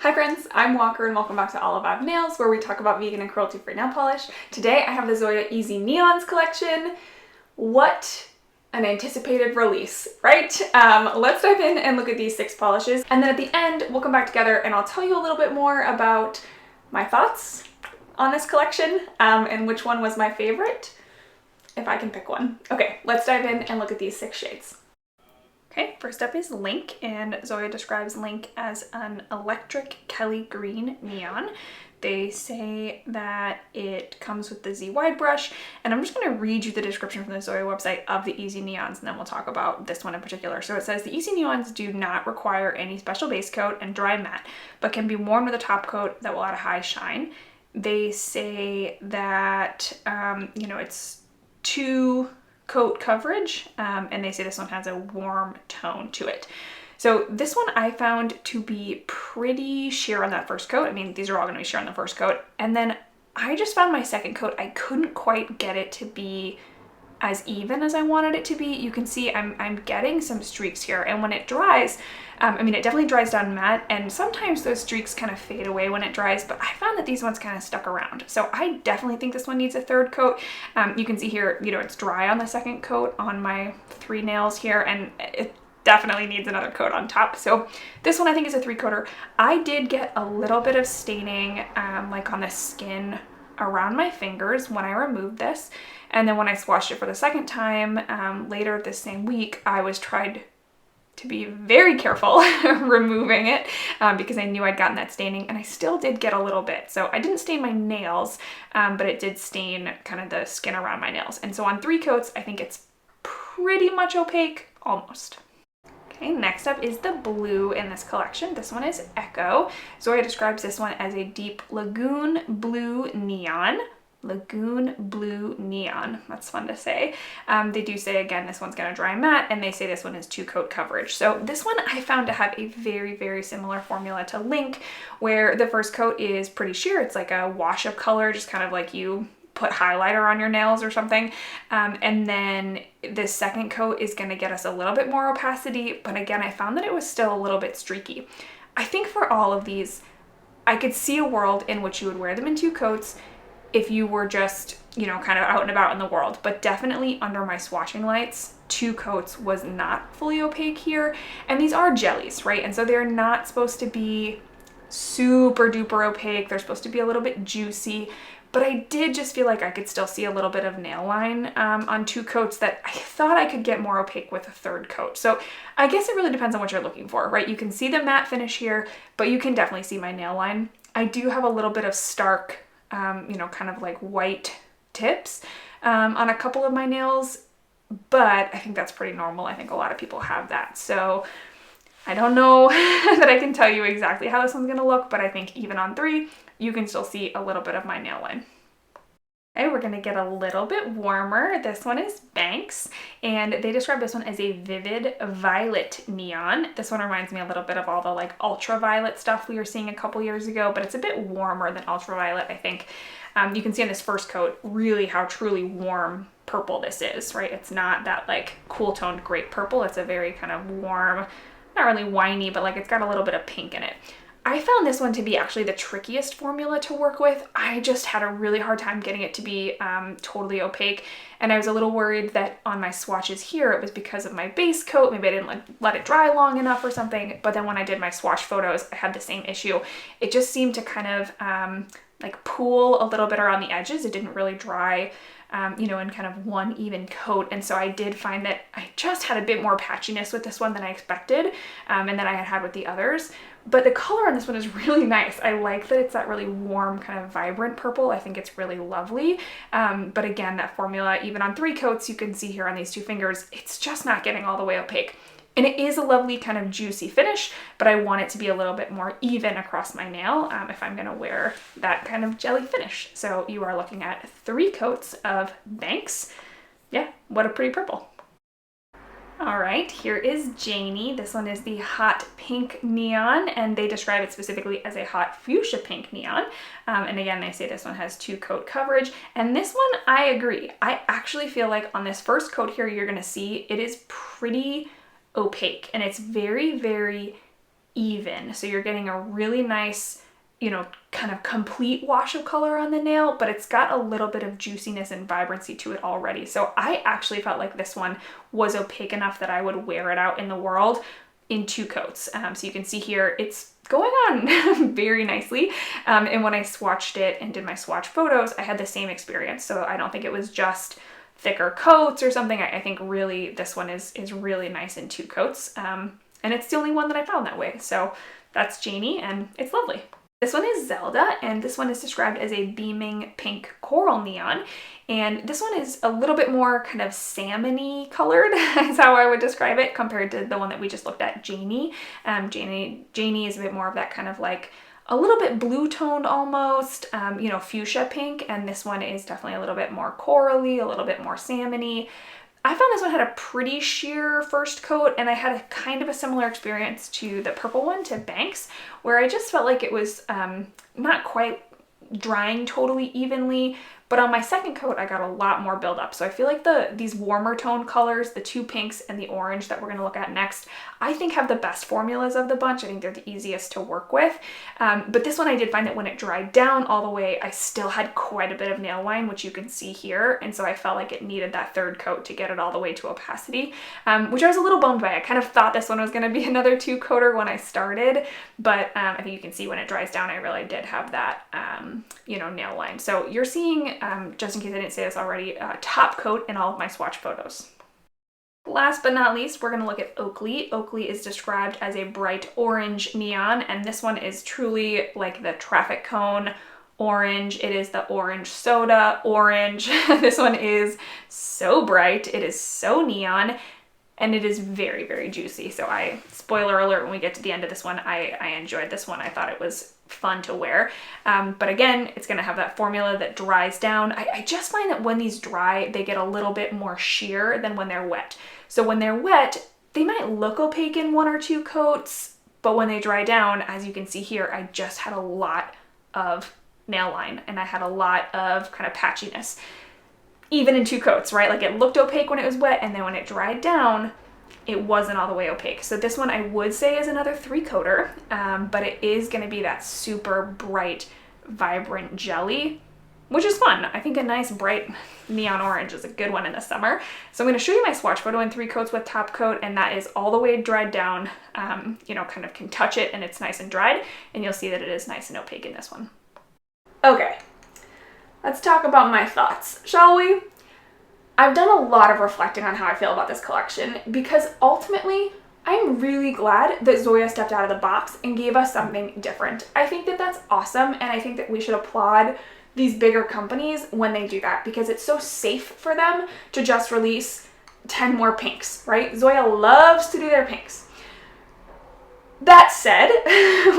Hi friends, I'm Walker and welcome back to All About Nails, where we talk about vegan and cruelty-free nail polish. Today I have the Zoya Easy Neons collection. What an anticipated release, right? Let's dive in and look at these 6 polishes, and then at the end we'll come back together and I'll tell you a little bit more about my thoughts on this collection and which one was my favorite, if I can pick one. Okay, let's dive in and look at these 6 shades. Okay, first up is Link, and Zoya describes Link as an electric Kelly green neon. They say that it comes with the Z wide brush, and I'm just going to read you the description from the Zoya website of the Easy Neons, and then we'll talk about this one in particular. So it says, the Easy Neons do not require any special base coat and dry matte, but can be worn with a top coat that will add a high shine. They say that, it's 2 coat coverage, and they say this one has a warm tone to it. So this one I found to be pretty sheer on that first coat. I mean, these are all going to be sheer on the first coat. And then I just found my second coat, I couldn't quite get it to be as even as I wanted it to be. You can see I'm getting some streaks here, and when it dries, it definitely dries down matte, and sometimes those streaks kind of fade away when it dries, but I found that these ones kind of stuck around. So I definitely think this one needs a third coat. You can see here, it's dry on the second coat on my 3 nails here, and it definitely needs another coat on top. So this one I think is a 3-coater. I did get a little bit of staining like on the skin around my fingers when I removed this, and then when I swatched it for the second time later this same week, I was tried to be very careful removing it because I knew I'd gotten that staining, and I still did get a little bit. So I didn't stain my nails, but it did stain kind of the skin around my nails. And so on 3 coats, I think it's pretty much opaque, almost. Okay, next up is the blue in this collection. This one is Echo. Zoya describes this one as a deep lagoon blue neon. Lagoon blue neon. That's fun to say. They do say, again, this one's going to dry matte, and they say this one is 2 coat coverage. So this one I found to have a very, very similar formula to Link, where the first coat is pretty sheer. It's like a wash of color, just kind of like you put highlighter on your nails or something. And then the second coat is going to get us a little bit more opacity, but again, I found that it was still a little bit streaky. I think for all of these, I could see a world in which you would wear them in 2 coats if you were just, kind of out and about in the world, but definitely under my swatching lights, 2 coats was not fully opaque here. And these are jellies, right? And so they're not supposed to be super duper opaque. They're supposed to be a little bit juicy, but I did just feel like I could still see a little bit of nail line on 2 coats that I thought I could get more opaque with a 3rd coat. So I guess it really depends on what you're looking for, right? You can see the matte finish here, but you can definitely see my nail line. I do have a little bit of stark, kind of like white tips on a couple of my nails, but I think that's pretty normal. I think a lot of people have that. So I don't know that I can tell you exactly how this one's gonna look, but I think even on 3, you can still see a little bit of my nail line. Okay, we're gonna get a little bit warmer. This one is Banks, and they describe this one as a vivid violet neon. This one reminds me a little bit of all the like ultraviolet stuff we were seeing a couple years ago, but it's a bit warmer than ultraviolet, I think. You can see on this first coat really how truly warm purple this is, right? It's not that like cool toned grape purple. It's a very kind of warm, not really winey, but like it's got a little bit of pink in it. I found this one to be actually the trickiest formula to work with. I just had a really hard time getting it to be totally opaque, and I was a little worried that on my swatches here it was because of my base coat. Maybe I didn't let it dry long enough or something, but then when I did my swatch photos, I had the same issue. It just seemed to kind of like pool a little bit around the edges. It didn't really dry in kind of one even coat. And so I did find that I just had a bit more patchiness with this one than I expected and that I had with the others. But the color on this one is really nice. I like that it's that really warm, kind of vibrant purple. I think it's really lovely. But again, that formula, even on 3 coats, you can see here on these 2 fingers, it's just not getting all the way opaque. And it is a lovely kind of juicy finish, but I want it to be a little bit more even across my nail if I'm gonna wear that kind of jelly finish. So you are looking at 3 coats of Banks. Yeah, what a pretty purple. All right, here is Janie. This one is the hot pink neon, and they describe it specifically as a hot fuchsia pink neon. And again, they say this one has 2 coat coverage. And this one, I agree. I actually feel like on this first coat here, you're gonna see it is pretty opaque, and it's very, very even. So you're getting a really nice, you know, kind of complete wash of color on the nail, but it's got a little bit of juiciness and vibrancy to it already. So I actually felt like this one was opaque enough that I would wear it out in the world in 2 coats. So you can see here, it's going on very nicely. And when I swatched it and did my swatch photos, I had the same experience. So I don't think it was just thicker coats or something. I think really this one is really nice in 2 coats. And it's the only one that I found that way. So that's Janie, and it's lovely. This one is Zelda, and this one is described as a beaming pink coral neon. And this one is a little bit more kind of salmon-y colored, is how I would describe it, compared to the one that we just looked at, Janie. Janie is a bit more of that kind of like a little bit blue toned almost, you know, fuchsia pink. And this one is definitely a little bit more corally, a little bit more salmon-y. I found this one had a pretty sheer first coat, and I had a kind of a similar experience to the purple one, to Banks, where I just felt like it was not quite drying totally evenly, but on my second coat I got a lot more buildup. So I feel like these warmer tone colors, the 2 pinks and the orange that we're going to look at next, I think have the best formulas of the bunch. I think they're the easiest to work with. But this one I did find that when it dried down all the way, I still had quite a bit of nail line, which you can see here. And so I felt like it needed that 3rd coat to get it all the way to opacity, which I was a little bummed by. I kind of thought this one was going to be another 2 coater when I started, but I think you can see when it dries down, I really did have that, you know, nail line. So you're seeing, just in case I didn't say this already, top coat in all of my swatch photos. Last but not least, we're going to look at Oakley. Oakley is described as a bright orange neon, and this one is truly like the traffic cone orange. It is the orange soda orange. This one is so bright. It is so neon, and it is very, very juicy. So spoiler alert, when we get to the end of this one, I enjoyed this one. I thought it was fun to wear. But again, it's going to have that formula that dries down. I just find that when these dry, they get a little bit more sheer than when they're wet. So when they're wet, they might look opaque in 1 or 2 coats, but when they dry down, as you can see here, I just had a lot of nail line, and I had a lot of kind of patchiness, even in 2 coats, right? Like it looked opaque when it was wet, and then when it dried down, it wasn't all the way opaque. So this one I would say is another 3-coater, but it is going to be that super bright, vibrant jelly, which is fun. I think a nice bright neon orange is a good one in the summer. So I'm going to show you my swatch photo in 3 coats with top coat, and that is all the way dried down. You know, kind of can touch it and it's nice and dried, and you'll see that it is nice and opaque in this one. Okay, let's talk about my thoughts, shall we? I've done a lot of reflecting on how I feel about this collection, because ultimately I'm really glad that Zoya stepped out of the box and gave us something different. I think that that's awesome, and I think that we should applaud these bigger companies when they do that, because it's so safe for them to just release 10 more pinks, right? Zoya loves to do their pinks. That said,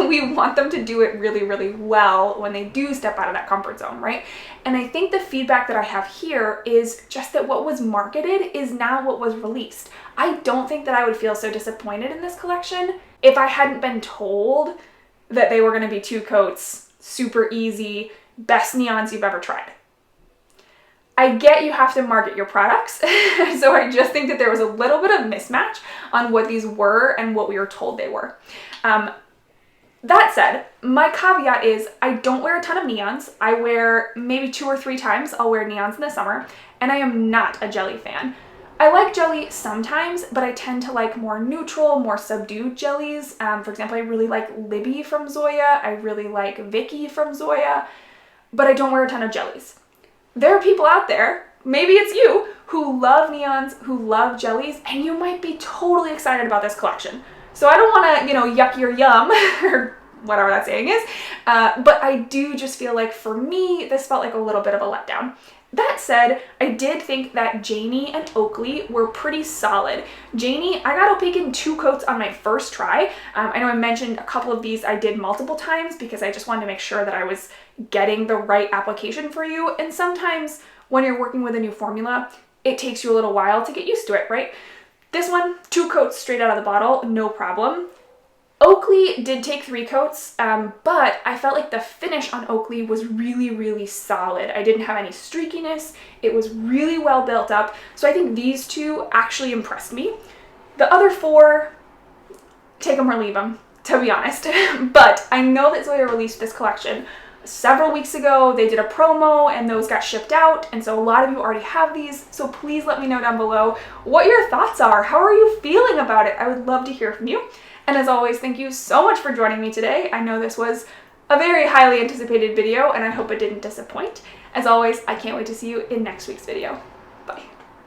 we want them to do it really, really well when they do step out of that comfort zone, right? And I think the feedback that I have here is just that what was marketed is now what was released. I don't think that I would feel so disappointed in this collection if I hadn't been told that they were going to be 2 coats, super easy, best neons you've ever tried. I get you have to market your products, so I just think that there was a little bit of mismatch on what these were and what we were told they were. That said, my caveat is I don't wear a ton of neons. I wear maybe 2 or 3 times I'll wear neons in the summer, and I am not a jelly fan. I like jelly sometimes, but I tend to like more neutral, more subdued jellies. For example, I really like Libby from Zoya. I really like Vicky from Zoya, but I don't wear a ton of jellies. There are people out there, maybe it's you, who love neons, who love jellies, and you might be totally excited about this collection. So I don't want to, you know, yuck your yum, or whatever that saying is, but I do just feel like for me, this felt like a little bit of a letdown. That said, I did think that Janie and Oakley were pretty solid. Janie, I got opaque in 2 coats on my first try. I know I mentioned a couple of these I did multiple times because I just wanted to make sure that I was getting the right application for you. And sometimes when you're working with a new formula, it takes you a little while to get used to it, right? This one, 2 coats straight out of the bottle, no problem. Oakley did take 3 coats, but I felt like the finish on Oakley was really, really solid. I didn't have any streakiness. It was really well built up. So I think these 2 actually impressed me. The other 4, take them or leave them. to be honest. But I know that Zoya released this collection several weeks ago. They did a promo and those got shipped out, and so a lot of you already have these, so please let me know down below what your thoughts are. How are you feeling about it? I would love to hear from you. And as always, thank you so much for joining me today. I know this was a very highly anticipated video and I hope it didn't disappoint. As always, I can't wait to see you in next week's video.